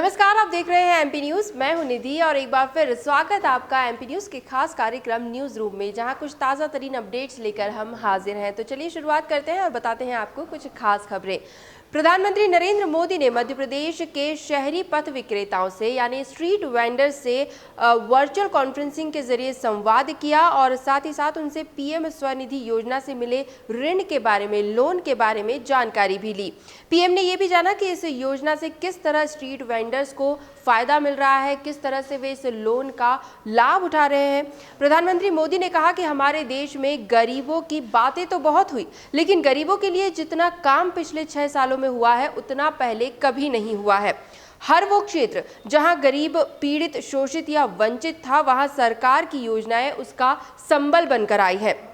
नमस्कार, आप देख रहे हैं एमपी न्यूज। मैं हूं निधि और एक बार फिर स्वागत आपका एमपी न्यूज के खास कार्यक्रम न्यूज रूम में, जहां कुछ ताज़ा तरीन अपडेट्स लेकर हम हाजिर हैं। तो चलिए शुरुआत करते हैं और बताते हैं आपको कुछ खास खबरें। प्रधानमंत्री नरेंद्र मोदी ने मध्य प्रदेश के शहरी पथ विक्रेताओं से यानी स्ट्रीट वेंडर से वर्चुअल कॉन्फ्रेंसिंग के जरिए संवाद किया और साथ ही साथ उनसे पीएम स्वनिधि योजना से मिले ऋण के बारे में, लोन के बारे में जानकारी भी ली। पीएम ने ये भी जाना कि इस योजना से किस तरह स्ट्रीट वेंडर्स को फायदा मिल रहा है, किस तरह से वे इस लोन का लाभ उठा रहे हैं। प्रधानमंत्री मोदी ने कहा कि हमारे देश में गरीबों की बातें तो बहुत हुई, लेकिन गरीबों के लिए जितना काम पिछले 6 सालों में हुआ है उतना पहले कभी नहीं हुआ है। हर वो क्षेत्र जहां गरीब, पीड़ित, शोषित या वंचित था, वहां सरकार की योजनाएं उसका संबल बनकर आई है।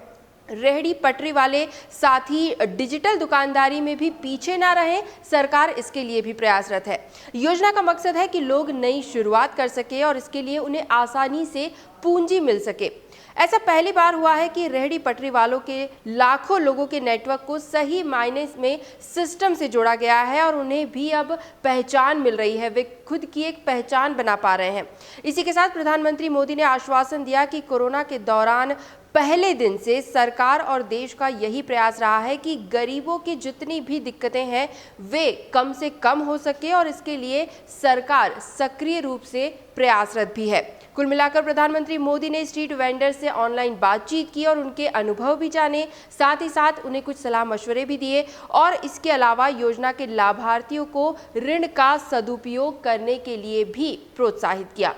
रेहड़ी पटरी वाले साथ ही डिजिटल दुकानदारी में भी पीछे ना रहें, सरकार इसके लिए भी प्रयासरत है। योजना का मकसद है कि लोग नई शुरुआत कर सके और इसके लिए उन्हें आसानी से पूंजी मिल सके। ऐसा पहली बार हुआ है कि रेहड़ी पटरी वालों के लाखों लोगों के नेटवर्क को सही मायने में सिस्टम से जोड़ा गया है और उन्हें भी अब पहचान मिल रही है, वे खुद की एक पहचान बना पा रहे हैं। इसी के साथ प्रधानमंत्री मोदी ने आश्वासन दिया कि कोरोना के दौरान पहले दिन से सरकार और देश का यही प्रयास रहा है कि गरीबों की जितनी भी दिक्कतें हैं वे कम से कम हो सके और इसके लिए सरकार सक्रिय रूप से प्रयासरत भी है। कुल मिलाकर प्रधानमंत्री मोदी ने स्ट्रीट वेंडर से ऑनलाइन बातचीत की और उनके अनुभव भी जाने, साथ ही साथ उन्हें कुछ सलाह मशवरे भी दिए और इसके अलावा योजना के लाभार्थियों को ऋण का सदुपयोग करने के लिए भी प्रोत्साहित किया।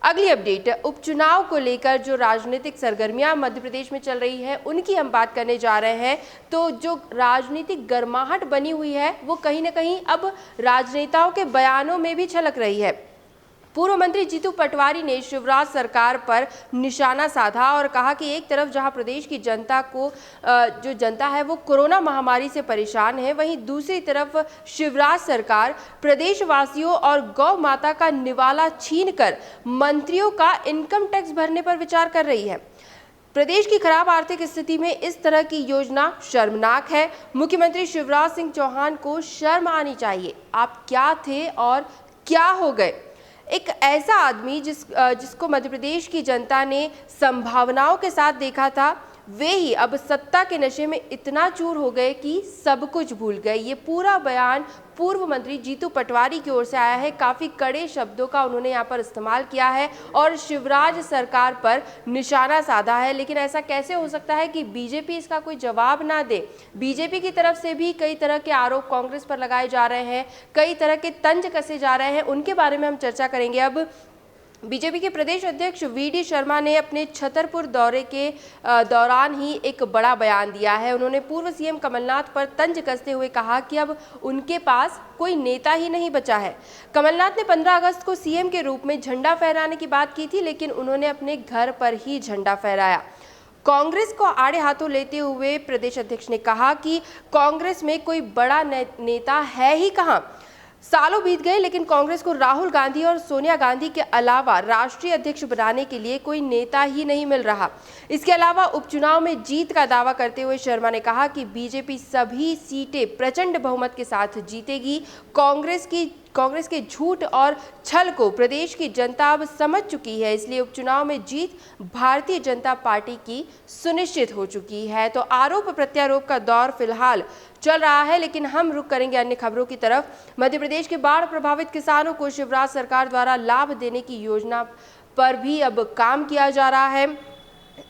अगली अपडेट, उपचुनाव को लेकर जो राजनीतिक सरगर्मियां मध्य प्रदेश में चल रही है उनकी हम बात करने जा रहे हैं। तो जो राजनीतिक गर्माहट बनी हुई है वो कहीं ना कहीं अब राजनेताओं के बयानों में भी झलक रही है। पूर्व मंत्री जीतू पटवारी ने शिवराज सरकार पर निशाना साधा और कहा कि एक तरफ जहां प्रदेश की जनता को जो जनता है वो कोरोना महामारी से परेशान है, वहीं दूसरी तरफ शिवराज सरकार प्रदेशवासियों और गौ माता का निवाला छीनकर मंत्रियों का इनकम टैक्स भरने पर विचार कर रही है। प्रदेश की खराब आर्थिक स्थिति में इस तरह की योजना शर्मनाक है। मुख्यमंत्री शिवराज सिंह चौहान को शर्म आनी चाहिए। आप क्या थे और क्या हो गए? एक ऐसा आदमी जिसको मध्य प्रदेश की जनता ने संभावनाओं के साथ देखा था, वे ही अब सत्ता के नशे में इतना चूर हो गए कि सब कुछ भूल गए। ये पूरा बयान पूर्व मंत्री जीतू पटवारी की ओर से आया है। काफ़ी कड़े शब्दों का उन्होंने यहाँ पर इस्तेमाल किया है और शिवराज सरकार पर निशाना साधा है। लेकिन ऐसा कैसे हो सकता है कि बीजेपी इसका कोई जवाब ना दे? बीजेपी की तरफ से भी कई तरह के आरोप कांग्रेस पर लगाए जा रहे हैं, कई तरह के तंज कसे जा रहे हैं, उनके बारे में हम चर्चा करेंगे। अब बीजेपी के प्रदेश अध्यक्ष वीडी शर्मा ने अपने छतरपुर दौरे के दौरान ही एक बड़ा बयान दिया है। उन्होंने पूर्व सीएम कमलनाथ पर तंज कसते हुए कहा कि अब उनके पास कोई नेता ही नहीं बचा है। कमलनाथ ने 15 अगस्त को सीएम के रूप में झंडा फहराने की बात की थी, लेकिन उन्होंने अपने घर पर ही झंडा फहराया। कांग्रेस को आड़े हाथों लेते हुए प्रदेश अध्यक्ष ने कहा कि कांग्रेस में कोई बड़ा नेता है ही कहां। सालों बीत गए लेकिन कांग्रेस को राहुल गांधी और सोनिया गांधी के अलावा राष्ट्रीय अध्यक्ष बनाने के लिए कोई नेता ही नहीं मिल रहा। इसके अलावा उपचुनाव में जीत का दावा करते हुए शर्मा ने कहा कि बीजेपी सभी सीटें प्रचंड बहुमत के साथ जीतेगी। कांग्रेस के झूठ और छल को प्रदेश की जनता अब समझ चुकी है, इसलिए उपचुनाव में जीत भारतीय जनता पार्टी की सुनिश्चित हो चुकी है। तो आरोप प्रत्यारोप का दौर फिलहाल चल रहा है, लेकिन हम रुक करेंगे अन्य खबरों की तरफ। मध्य प्रदेश के बाढ़ प्रभावित किसानों को शिवराज सरकार द्वारा लाभ देने की योजना पर भी अब काम किया जा रहा है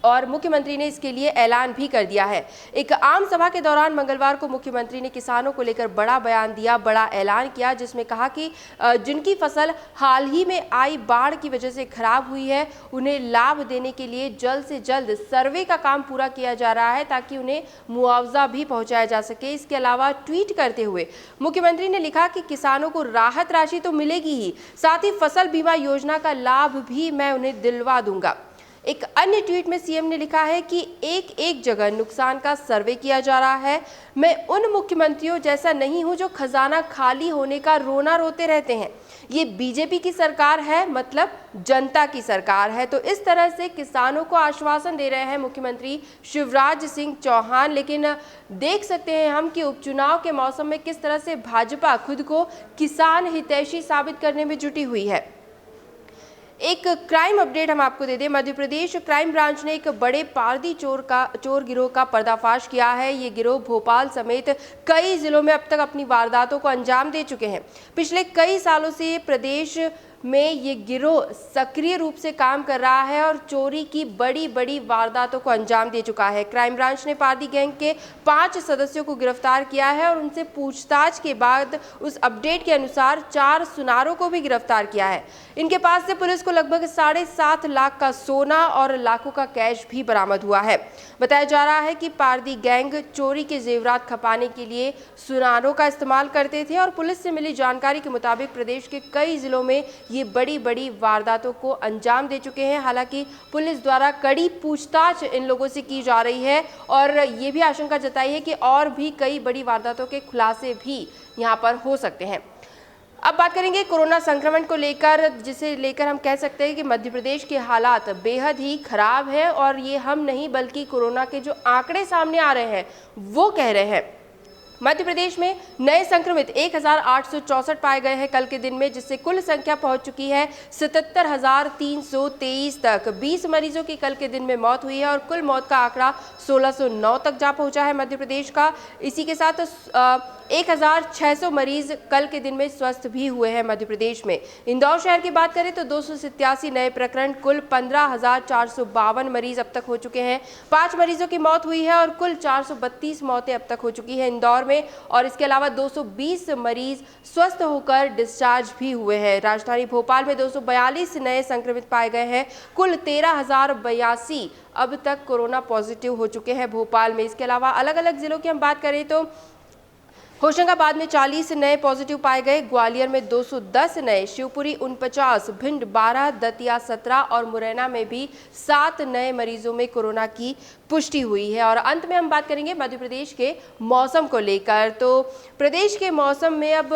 और मुख्यमंत्री ने इसके लिए ऐलान भी कर दिया है। एक आम सभा के दौरान मंगलवार को मुख्यमंत्री ने किसानों को लेकर बड़ा बयान दिया, बड़ा ऐलान किया, जिसमें कहा कि जिनकी फसल हाल ही में आई बाढ़ की वजह से खराब हुई है उन्हें लाभ देने के लिए जल्द से जल्द सर्वे का काम पूरा किया जा रहा है ताकि उन्हें मुआवजा भी पहुंचाया जा सके। इसके अलावा ट्वीट करते हुए मुख्यमंत्री ने लिखा कि किसानों को राहत राशि तो मिलेगी ही, साथ ही फसल बीमा योजना का लाभ भी मैं उन्हें दिलवा दूंगा। एक अन्य ट्वीट में सीएम ने लिखा है कि एक एक जगह नुकसान का सर्वे किया जा रहा है। मैं उन मुख्यमंत्रियों जैसा नहीं हूं जो खजाना खाली होने का रोना रोते रहते हैं। ये बीजेपी की सरकार है, मतलब जनता की सरकार है। तो इस तरह से किसानों को आश्वासन दे रहे हैं मुख्यमंत्री शिवराज सिंह चौहान। लेकिन देख सकते हैं हम कि उपचुनाव के मौसम में किस तरह से भाजपा खुद को किसान हितैषी साबित करने में जुटी हुई है। एक क्राइम अपडेट हम आपको दे दें। मध्य प्रदेश क्राइम ब्रांच ने एक बड़े पारदी चोर गिरोह का पर्दाफाश किया है। ये गिरोह भोपाल समेत कई जिलों में अब तक अपनी वारदातों को अंजाम दे चुके हैं। पिछले कई सालों से प्रदेश में ये गिरोह सक्रिय रूप से काम कर रहा है और चोरी की बड़ी बड़ी वारदातों को अंजाम दे चुका है। क्राइम ब्रांच ने पारदी गैंग के 5 सदस्यों को गिरफ्तार किया है और उनसे पूछताछ के बाद उस अपडेट के अनुसार 4 सुनारों को भी गिरफ्तार किया है। इनके पास से पुलिस को लगभग 7.5 लाख का सोना और लाखों का कैश भी बरामद हुआ है। बताया जा रहा है कि पारदी गैंग चोरी के जेवरात खपाने के लिए सुनारों का इस्तेमाल करते थे और पुलिस से मिली जानकारी के मुताबिक प्रदेश के कई जिलों में ये बड़ी बड़ी वारदातों को अंजाम दे चुके हैं। हालांकि पुलिस द्वारा कड़ी पूछताछ इन लोगों से की जा रही है और ये भी आशंका जताई है कि और भी कई बड़ी वारदातों के खुलासे भी यहाँ पर हो सकते हैं। अब बात करेंगे कोरोना संक्रमण को लेकर, जिसे लेकर हम कह सकते हैं कि मध्य प्रदेश के हालात बेहद ही खराब है और ये हम नहीं बल्कि कोरोना के जो आंकड़े सामने आ रहे हैं वो कह रहे हैं। मध्य प्रदेश में नए संक्रमित 1864 पाए गए हैं कल के दिन में, जिससे कुल संख्या पहुंच चुकी है 77,323 तक। 20 मरीजों की कल के दिन में मौत हुई है और कुल मौत का आंकड़ा 1609 तक जा पहुंचा है मध्य प्रदेश का। इसी के साथ 1600 मरीज कल के दिन में स्वस्थ भी हुए हैं मध्य प्रदेश में। इंदौर शहर की बात करें तो 287 नए प्रकरण, कुल 15,452 मरीज अब तक हो चुके हैं। 5 मरीजों की मौत हुई है और कुल 432 मौतें अब तक हो चुकी है इंदौर में। और इसके अलावा 220 मरीज स्वस्थ होकर डिस्चार्ज भी हुए हैं। राजधानी भोपाल में 242 नए संक्रमित पाए गए हैं। कुल 13,082 अब तक कोरोना पॉजिटिव हो चुके हैं भोपाल में। इसके अलावा अलग अलग जिलों की हम बात करें तो होशंगाबाद में 40 नए पॉजिटिव पाए गए, ग्वालियर में 210 नए, शिवपुरी 49, भिंड 12, दतिया 17 और मुरैना में भी 7 नए मरीजों में कोरोना की पुष्टि हुई है। और अंत में हम बात करेंगे मध्य प्रदेश के मौसम को लेकर। तो प्रदेश के मौसम में अब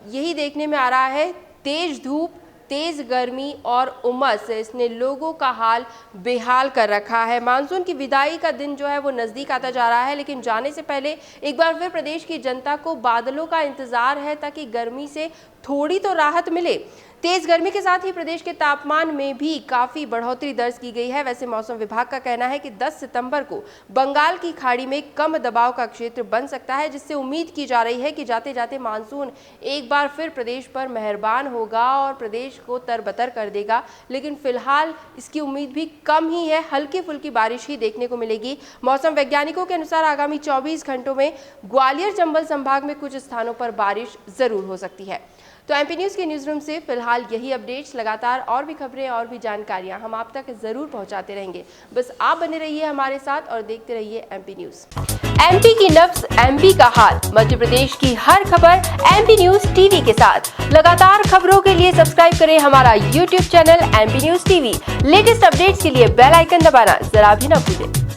यही देखने में आ रहा है, तेज धूप, तेज गर्मी और उमस, इसने लोगों का हाल बेहाल कर रखा है। मानसून की विदाई का दिन जो है वो नज़दीक आता जा रहा है, लेकिन जाने से पहले एक बार फिर प्रदेश की जनता को बादलों का इंतजार है ताकि गर्मी से थोड़ी तो राहत मिले। तेज गर्मी के साथ ही प्रदेश के तापमान में भी काफ़ी बढ़ोतरी दर्ज की गई है। वैसे मौसम विभाग का कहना है कि 10 सितंबर को बंगाल की खाड़ी में कम दबाव का क्षेत्र बन सकता है, जिससे उम्मीद की जा रही है कि जाते जाते मानसून एक बार फिर प्रदेश पर मेहरबान होगा और प्रदेश को तरबतर कर देगा। लेकिन फिलहाल इसकी उम्मीद भी कम ही है, हल्की फुल्की बारिश ही देखने को मिलेगी। मौसम वैज्ञानिकों के अनुसार आगामी 24 घंटों में ग्वालियर चंबल संभाग में कुछ स्थानों पर बारिश जरूर हो सकती है। तो एमपी न्यूज़ के न्यूज़ रूम से फिलहाल यही अपडेट्स, लगातार और भी खबरें और भी जानकारियां हम आप तक जरूर पहुंचाते रहेंगे। बस आप बने रहिए हमारे साथ और देखते रहिए एमपी न्यूज़। एमपी की नब्ज, एमपी का हाल, मध्य प्रदेश की हर खबर एमपी न्यूज़ टीवी के साथ। लगातार खबरों के लिए सब्सक्राइब करें हमारा YouTube channel MP news TV. Latest updates के लिए बेल आइकन दबाना जरा भी न भूलें।